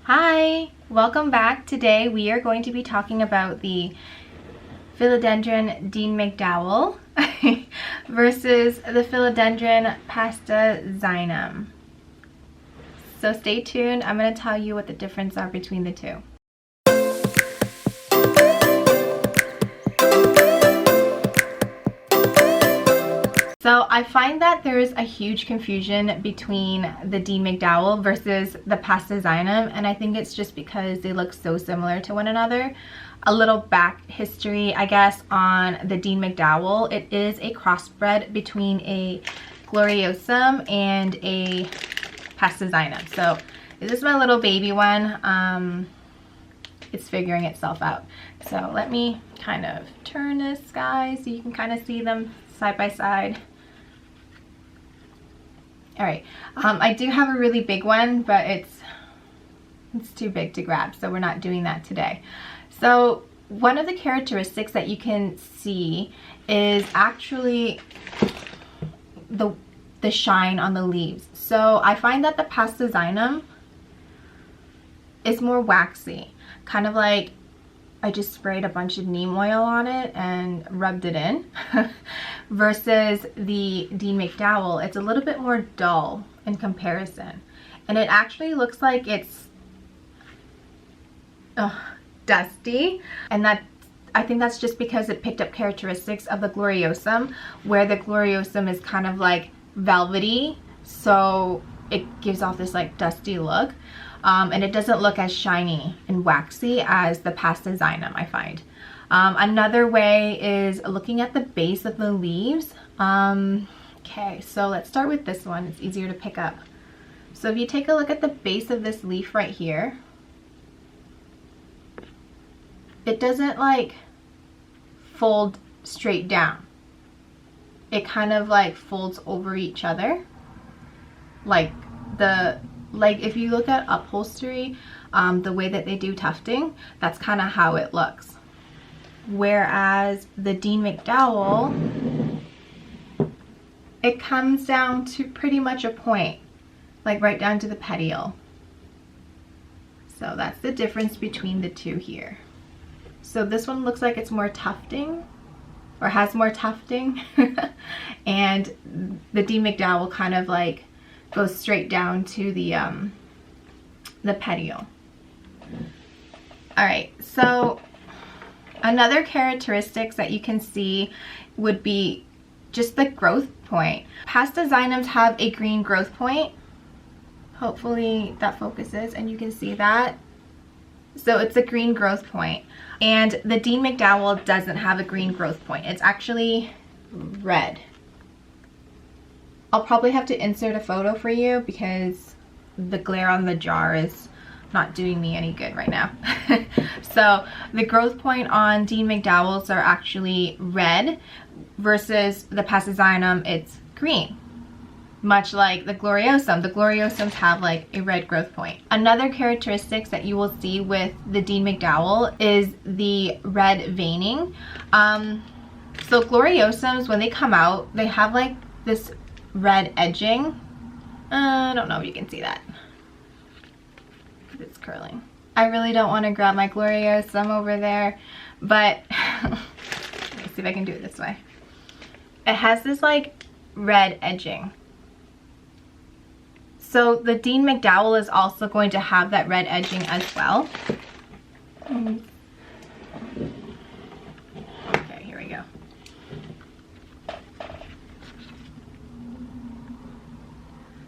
Hi, welcome back. Today we are going to be talking about the Philodendron Dean Mcdowell versus the Philodendron Pastazanum. So stay tuned. I'm going to tell you what the difference are between the two. So I find that there's a huge confusion between the Dean Mcdowell versus the Pastazanum, and I think it's just because they look so similar to one another. A little back history, I guess, on the Dean Mcdowell. It is a crossbred between a gloriosum and a Pastazanum. So this is my little baby one. It's figuring itself out. So let me kind of turn this guy so you can kind of see them side by side. All right, I do have a really big one, but it's too big to grab, so we're not doing that today. So one of the characteristics that you can see is actually the shine on the leaves. So I find that the Pastazanum is more waxy, kind of like I just sprayed a bunch of neem oil on it and rubbed it in. Versus the Dean Mcdowell, it's a little bit more dull in comparison. And it actually looks like it's dusty. And I think that's just because it picked up characteristics of the gloriosum, where the gloriosum is kind of like velvety. So it gives off this like dusty look. And it doesn't look as shiny and waxy as the Pastazanum, I find. Another way is looking at the base of the leaves. Okay, so let's start with this one. It's easier to pick up. So if you take a look at the base of this leaf right here, it doesn't like fold straight down. It kind of like folds over each other. Like if you look at upholstery, the way that they do tufting, that's kind of how it looks. Whereas the Dean Mcdowell, it comes down to pretty much a point, like right down to the petiole. So that's the difference between the two here. So this one looks like it's more tufting, or has more tufting, and the Dean Mcdowell kind of like goes straight down to the petiole. All right, so another characteristics that you can see would be just the growth point. Pastazanums have a green growth point. Hopefully that focuses and you can see that. So it's a green growth point. And the Dean Mcdowell doesn't have a green growth point. It's actually red. I'll probably have to insert a photo for you because the glare on the jar is not doing me any good right now. So the growth point on Dean Mcdowells are actually red versus the Pastazanum, it's green. Much like the gloriosum. The gloriosums have like a red growth point. Another characteristics that you will see with the Dean Mcdowell is the red veining. So gloriosums, when they come out, they have like this red edging. I don't know if you can see that. It's curling. I really don't want to grab my gloriosum over there, but let me see if I can do it this way. It has this like red edging. So the Dean Mcdowell is also going to have that red edging as well. Okay, here we go.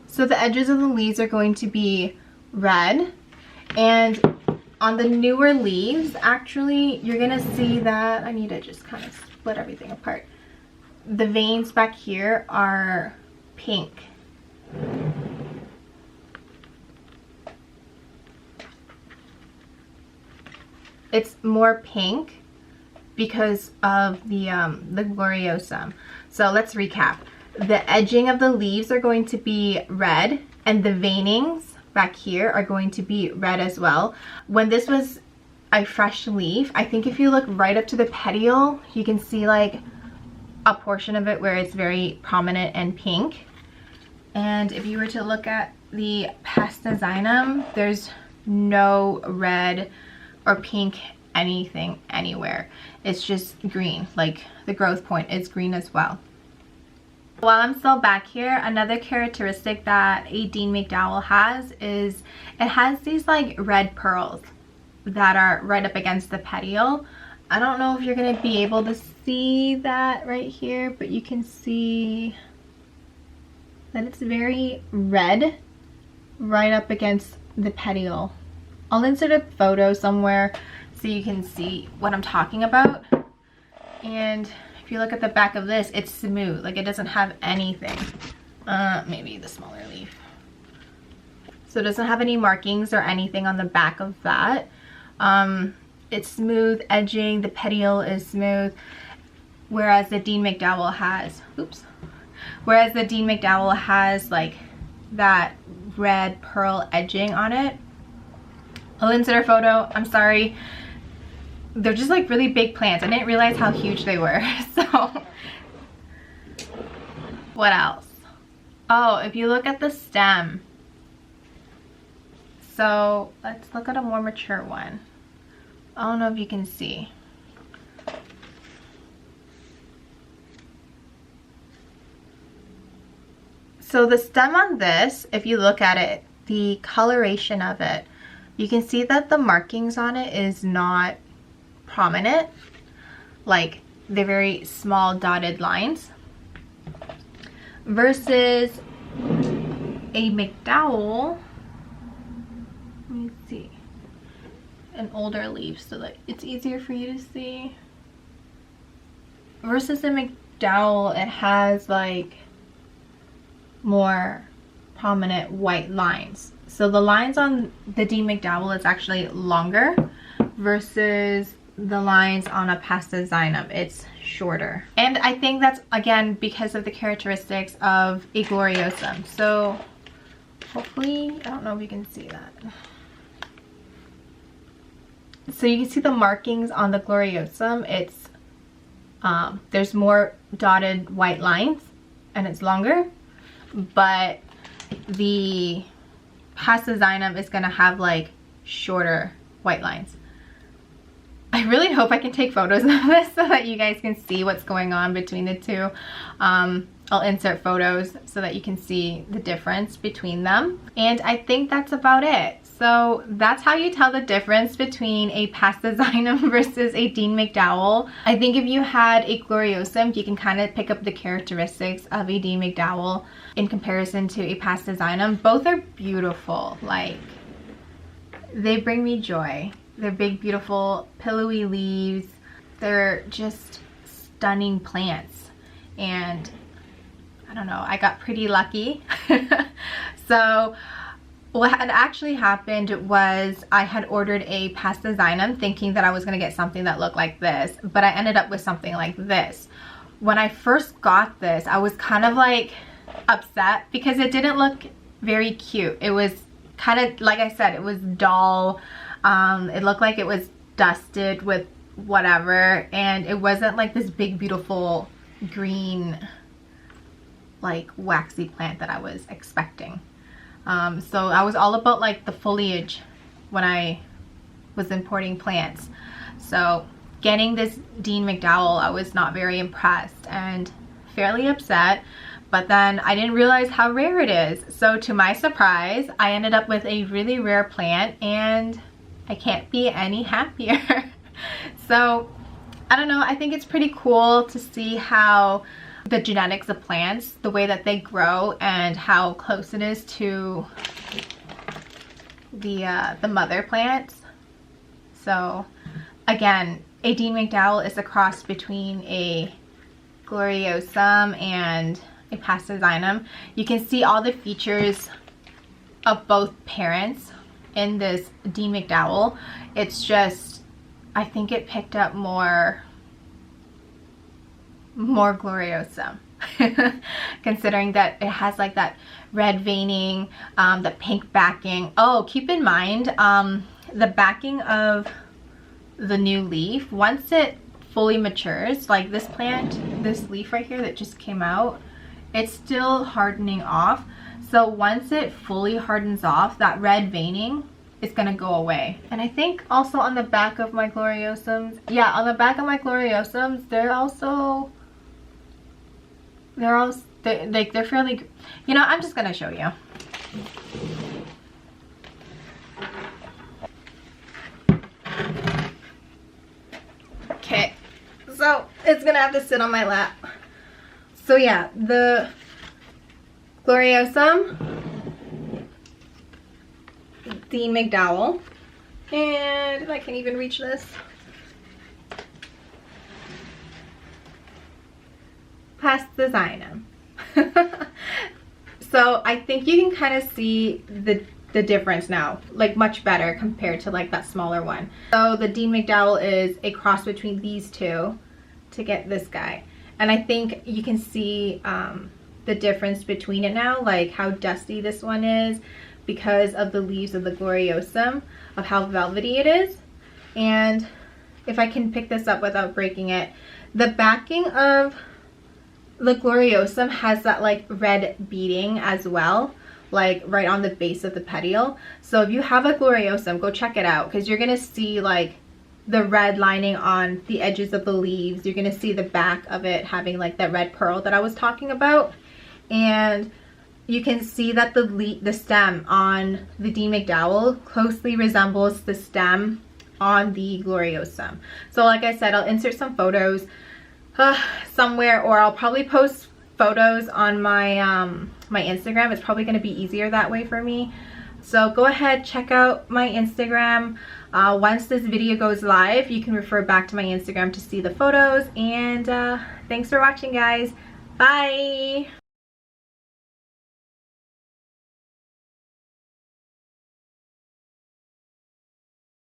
So the edges of the leaves are going to be red, and on the newer leaves, actually, you're gonna see that, I need to just kind of split everything apart. The veins back here are pink. It's more pink because of the gloriosum. So let's recap. The edging of the leaves are going to be red, and the veinings back here are going to be red as well. When this was a fresh leaf, I think if you look right up to the petiole, you can see like a portion of it where it's very prominent and pink. And if you were to look at the Pastazanum, there's no red or pink anything anywhere. It's just green, like the growth point is green as well. While I'm still back here, another characteristic that a Dean Mcdowell has is it has these like red pearls that are right up against the petiole. I don't know if you're going to be able to see that right here, but you can see that it's very red right up against the petiole. I'll insert a photo somewhere so you can see what I'm talking about. And if you look at the back of this, it's smooth, like it doesn't have anything. Maybe the smaller leaf. So it doesn't have any markings or anything on the back of that. It's smooth edging, the petiole is smooth, whereas the Dean Mcdowell has, whereas the Dean Mcdowell has like that red pearl edging on it. I'll insert a photo. I'm sorry. They're just like really big plants. I didn't realize how huge they were. So what else? Oh, if you look at the stem. So let's look at a more mature one. I don't know if you can see. So the stem on this, if you look at it, the coloration of it, you can see that the markings on it is not prominent, like they're very small dotted lines, versus a Mcdowell. Let me see an older leaf so that it's easier for you to see. Versus a Mcdowell, it has like more prominent white lines. So the lines on the Dean Mcdowell is actually longer versus the lines on a Pastazanum. It's shorter. And I think that's again because of the characteristics of a gloriosum. So hopefully, I don't know if you can see that. So you can see the markings on the gloriosum. It's there's more dotted white lines and it's longer, but the Pastazanum is gonna have like shorter white lines. I really hope I can take photos of this so that you guys can see what's going on between the two. I'll insert photos so that you can see the difference between them. And I think that's about it. So that's how you tell the difference between a Pastazanum versus a Dean Mcdowell. I think if you had a gloriosum, you can kind of pick up the characteristics of a Dean Mcdowell in comparison to a Pastazanum. Both are beautiful, like they bring me joy. They're big, beautiful, pillowy leaves. They're just stunning plants. And I don't know, I got pretty lucky. So what had actually happened was I had ordered a Pastazanum thinking that I was gonna get something that looked like this, but I ended up with something like this. When I first got this, I was kind of like upset because it didn't look very cute. It was kind of, like I said, it was dull. It looked like it was dusted with whatever, and it wasn't like this big, beautiful green, like waxy plant that I was expecting. So I was all about like the foliage when I was importing plants. So getting this Dean Mcdowell, I was not very impressed and fairly upset. But then I didn't realize how rare it is. So to my surprise, I ended up with a really rare plant and I can't be any happier. So I don't know, I think it's pretty cool to see how the genetics of plants, the way that they grow and how close it is to the mother plants. So again, a Dean Mcdowell is a cross between a gloriosum and a Pastazanum. You can see all the features of both parents in this Dean Mcdowell. It's just, I think it picked up more gloriosum. Considering that it has like that red veining, the pink backing. Oh, keep in mind the backing of the new leaf, once it fully matures, like this plant, this leaf right here that just came out, it's still hardening off. So once it fully hardens off, that red veining it's gonna go away. And I think also on the back of my gloriosums, yeah, on the back of my gloriosums, they're fairly, you know, I'm just gonna show you. Okay, so it's gonna have to sit on my lap. So yeah, the gloriosum, Dean Mcdowell, and if I can even reach this, Pastazanum. So I think you can kind of see the difference now, like much better compared to like that smaller one. So the Dean McDowell is a cross between these two to get this guy, and I think you can see the difference between it now, like how dusty this one is because of the leaves of the gloriosum, of how velvety it is. And if I can pick this up without breaking it, the backing of the gloriosum has that like red beading as well, like right on the base of the petiole. So if you have a gloriosum, go check it out, because you're gonna see like the red lining on the edges of the leaves. You're gonna see the back of it having like that red pearl that I was talking about, and you can see that the stem on the Dean McDowell closely resembles the stem on the gloriosum. So like I said, I'll insert some photos somewhere, or I'll probably post photos on my my Instagram. It's probably going to be easier that way for me. So go ahead, check out my Instagram. Once this video goes live, you can refer back to my Instagram to see the photos. And thanks for watching, guys. Bye.